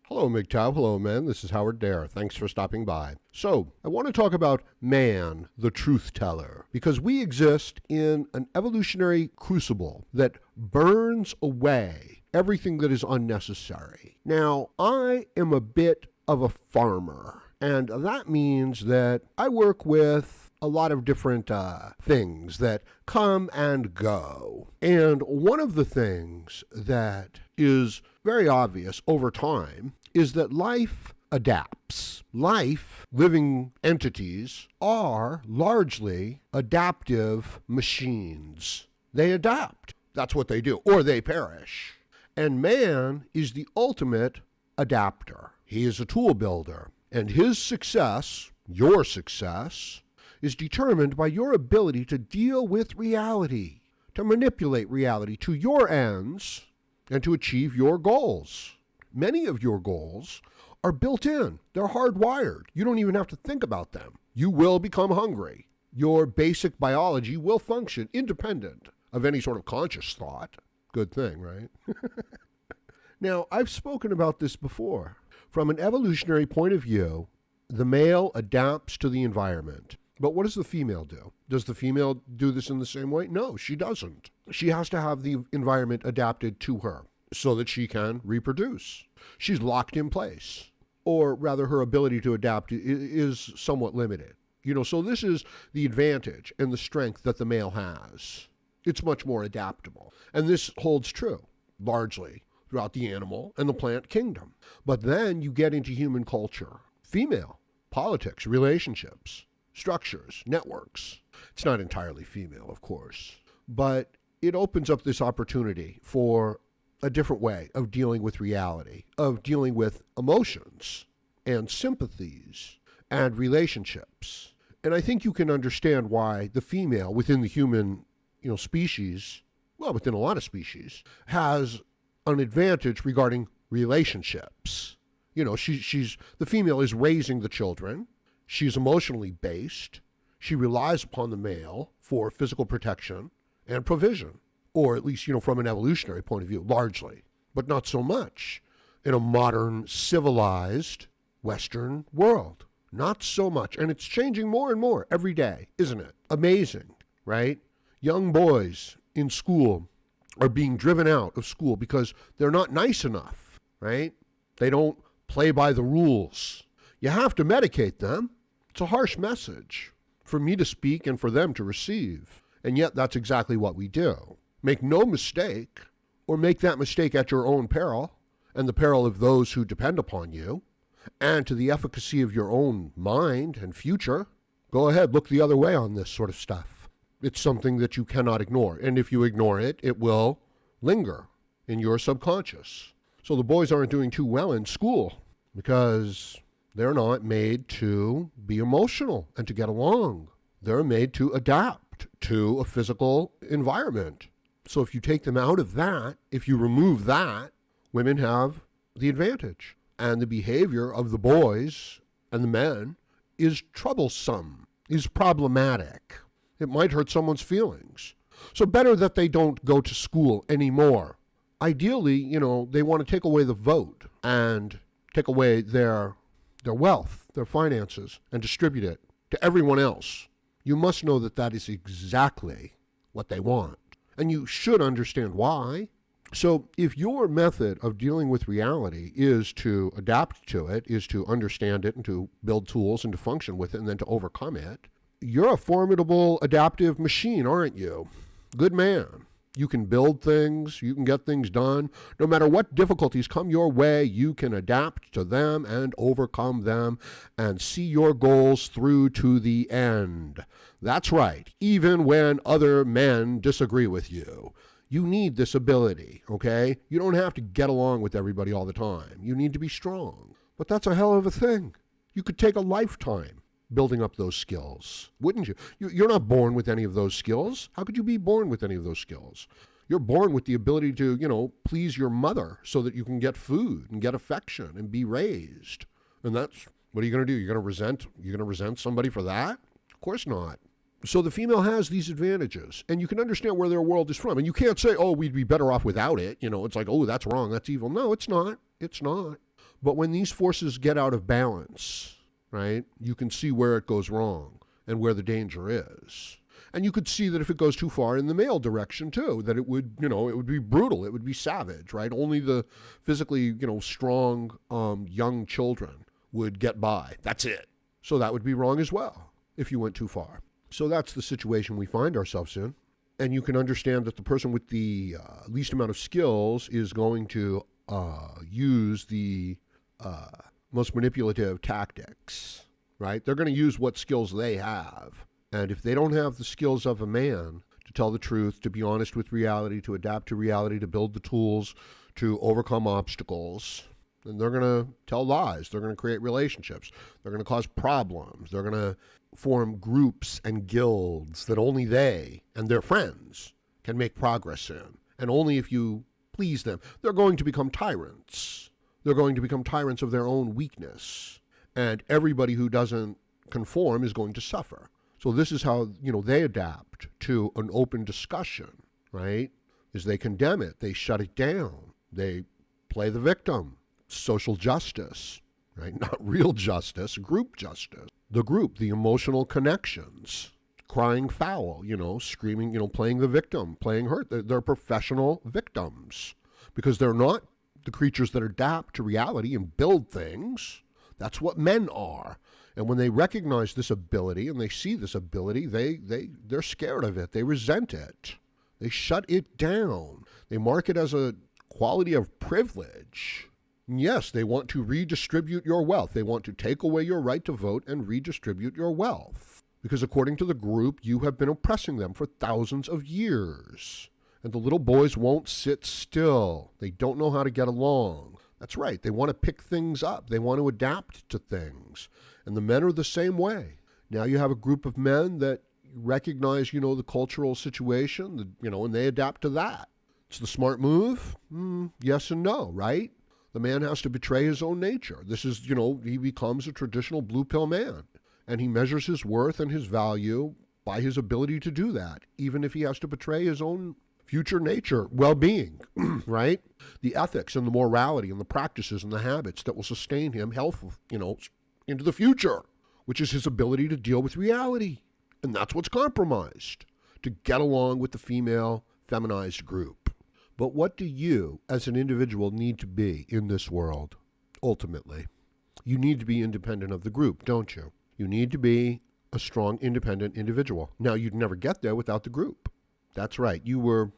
Hello, MGTOW. Hello, men. This is Howard Dare. Thanks for stopping by. So, I want to talk about man, the truth teller, because we exist in an evolutionary crucible that burns away everything that is unnecessary. Now, I am a bit of a farmer, and that means that I work with a lot of different things that come and go. And one of the things that is very obvious over time is that life adapts. Living entities, are largely adaptive machines. They adapt. That's what they do, or they perish. And man is the ultimate adapter. He is a tool builder, and his success, your success, is determined by your ability to deal with reality, to manipulate reality to your ends, and to achieve your goals. Many of your goals are built in. They're hardwired. You don't even have to think about them. You will become hungry. Your basic biology will function independent of any sort of conscious thought. Good thing, right? Now, I've spoken about this before. From an evolutionary point of view, the male adapts to the environment. But what does the female do? Does the female do this in the same way? No, she doesn't. She has to have the environment adapted to her so that she can reproduce. She's locked in place. Or rather, her ability to adapt is somewhat limited. So this is the advantage and the strength that the male has. It's much more adaptable. And this holds true, largely, throughout the animal and the plant kingdom. But then you get into human culture. Female, politics, relationships, structures, networks. It's not entirely female, of course, but it opens up this opportunity for a different way of dealing with reality, of dealing with emotions and sympathies and relationships. And I think you can understand why the female within the human, species, well, within a lot of species, has an advantage regarding relationships. The female is raising the children. She's emotionally based. She relies upon the male for physical protection and provision, or at least, from an evolutionary point of view, largely, but not so much in a modern, civilized Western world. Not so much. And it's changing more and more every day, isn't it? Amazing, right? Young boys in school are being driven out of school because they're not nice enough, right? They don't play by the rules. You have to medicate them. It's a harsh message for me to speak and for them to receive. And yet that's exactly what we do. Make no mistake, or make that mistake at your own peril and the peril of those who depend upon you, and to the efficacy of your own mind and future. Go ahead, look the other way on this sort of stuff. It's something that you cannot ignore. And if you ignore it, it will linger in your subconscious. So the boys aren't doing too well in school because they're not made to be emotional and to get along. They're made to adapt to a physical environment. So if you take them out of that, if you remove that, women have the advantage. And the behavior of the boys and the men is troublesome, is problematic. It might hurt someone's feelings. So better that they don't go to school anymore. Ideally, they want to take away the vote and take away their wealth, their finances, and distribute it to everyone else. You must know that that is exactly what they want. And you should understand why. So if your method of dealing with reality is to adapt to it, is to understand it and to build tools and to function with it and then to overcome it, you're a formidable adaptive machine, aren't you? Good man. You can build things, you can get things done. No matter what difficulties come your way, you can adapt to them and overcome them and see your goals through to the end. That's right, even when other men disagree with you. You need this ability, okay? You don't have to get along with everybody all the time. You need to be strong. But that's a hell of a thing. You could take a lifetime building up those skills, wouldn't you? You're not born with any of those skills. How could you be born with any of those skills? You're born with the ability to, please your mother so that you can get food and get affection and be raised. And that's, what are you going to do? You're going to resent somebody for that? Of course not. So the female has these advantages, and you can understand where their world is from. And you can't say, oh, we'd be better off without it. It's like, oh, that's wrong, that's evil. No, it's not. It's not. But when these forces get out of balance, right, you can see where it goes wrong and where the danger is. And you could see that if it goes too far in the male direction too, that it would, it would be brutal, it would be savage, right? Only the physically, strong young children would get by. That's it. So that would be wrong as well if you went too far. So that's the situation we find ourselves in. And you can understand that the person with the least amount of skills is going to use the most manipulative tactics, right? They're going to use what skills they have. And if they don't have the skills of a man to tell the truth, to be honest with reality, to adapt to reality, to build the tools, to overcome obstacles, then they're going to tell lies. They're going to create relationships. They're going to cause problems. They're going to form groups and guilds that only they and their friends can make progress in. And only if you please them. They're going to become tyrants. They're going to become tyrants of their own weakness. And everybody who doesn't conform is going to suffer. So this is how, they adapt to an open discussion, right? Is they condemn it, they shut it down, they play the victim. Social justice, right? Not real justice, group justice. The group, the emotional connections, crying foul, screaming, playing the victim, playing hurt. They're professional victims because they're not the creatures that adapt to reality and build things. That's what men are. And when they recognize this ability and they see this ability, they're scared of it. They resent it. They shut it down. They mark it as a quality of privilege. And yes, they want to redistribute your wealth. They want to take away your right to vote and redistribute your wealth. Because according to the group, you have been oppressing them for thousands of years. And the little boys won't sit still. They don't know how to get along. That's right. They want to pick things up. They want to adapt to things. And the men are the same way. Now you have a group of men that recognize, the cultural situation, and they adapt to that. It's the smart move? Yes and no, right? The man has to betray his own nature. This is, he becomes a traditional blue pill man. And he measures his worth and his value by his ability to do that, even if he has to betray his own future nature, well-being, right? The ethics and the morality and the practices and the habits that will sustain him health, into the future, which is his ability to deal with reality. And that's what's compromised, to get along with the female feminized group. But what do you, as an individual, need to be in this world, ultimately? You need to be independent of the group, don't you? You need to be a strong, independent individual. Now, you'd never get there without the group. That's right. You were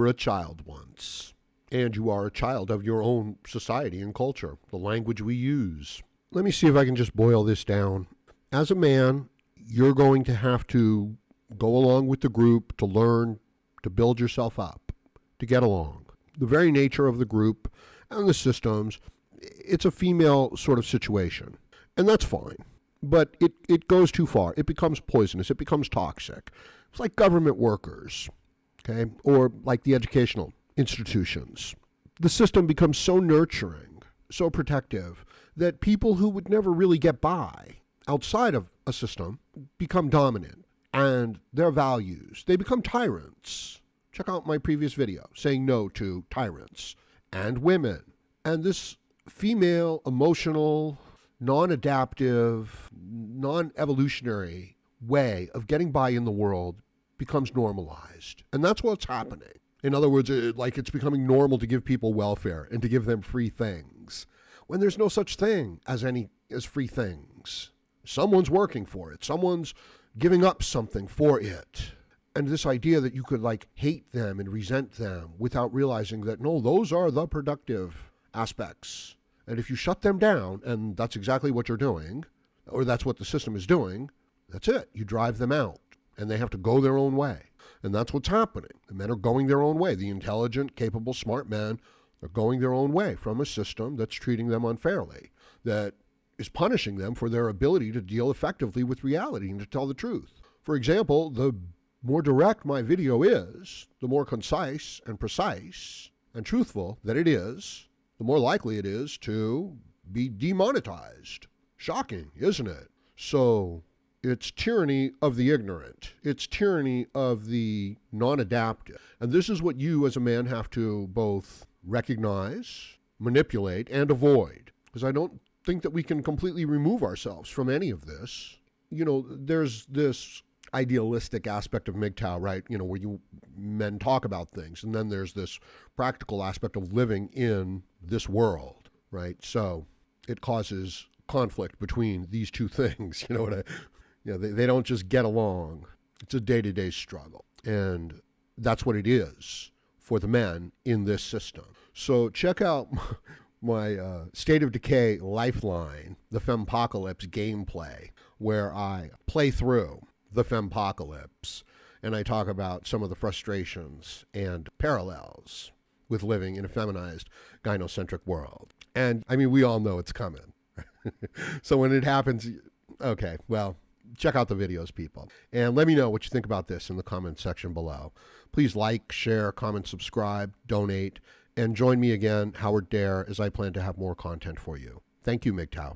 a child once, and you are a child of your own society and culture, the language we use. Let me see if I can just boil this down. As a man, you're going to have to go along with the group to learn to build yourself up, to get along. The very nature of the group and the systems, it's a female sort of situation, and that's fine. But it goes too far. It becomes poisonous. It becomes toxic. It's like government workers, okay, or like the educational institutions. The system becomes so nurturing, so protective, that people who would never really get by outside of a system become dominant, and their values, they become tyrants. Check out my previous video, saying no to tyrants and women. And this female, emotional, non-adaptive, non-evolutionary way of getting by in the world becomes normalized. And that's what's happening. In other words, it's becoming normal to give people welfare and to give them free things, when there's no such thing as free things. Someone's working for it. Someone's giving up something for it. And this idea that you could hate them and resent them without realizing that, no, those are the productive aspects. And if you shut them down, and that's exactly what you're doing, or that's what the system is doing, that's it. You drive them out, and they have to go their own way. And that's what's happening. The men are going their own way. The intelligent, capable, smart men are going their own way from a system that's treating them unfairly, that is punishing them for their ability to deal effectively with reality and to tell the truth. For example, the more direct my video is, the more concise and precise and truthful that it is, the more likely it is to be demonetized. Shocking, isn't it? So it's tyranny of the ignorant. It's tyranny of the non-adaptive. And this is what you as a man have to both recognize, manipulate, and avoid. because I don't think that we can completely remove ourselves from any of this. There's this idealistic aspect of MGTOW, right? Where men talk about things, and then there's this practical aspect of living in this world, right? So it causes conflict between these two things. They don't just get along. It's a day-to-day struggle, and that's what it is for the men in this system. So check out my State of Decay Lifeline, the Fempocalypse gameplay, where I play through the Fempocalypse, and I talk about some of the frustrations and parallels with living in a feminized, gynocentric world. And, we all know it's coming. So when it happens, okay, well, check out the videos, people. And let me know what you think about this in the comments section below. Please like, share, comment, subscribe, donate, and join me again, Howard Dare, as I plan to have more content for you. Thank you, MGTOW.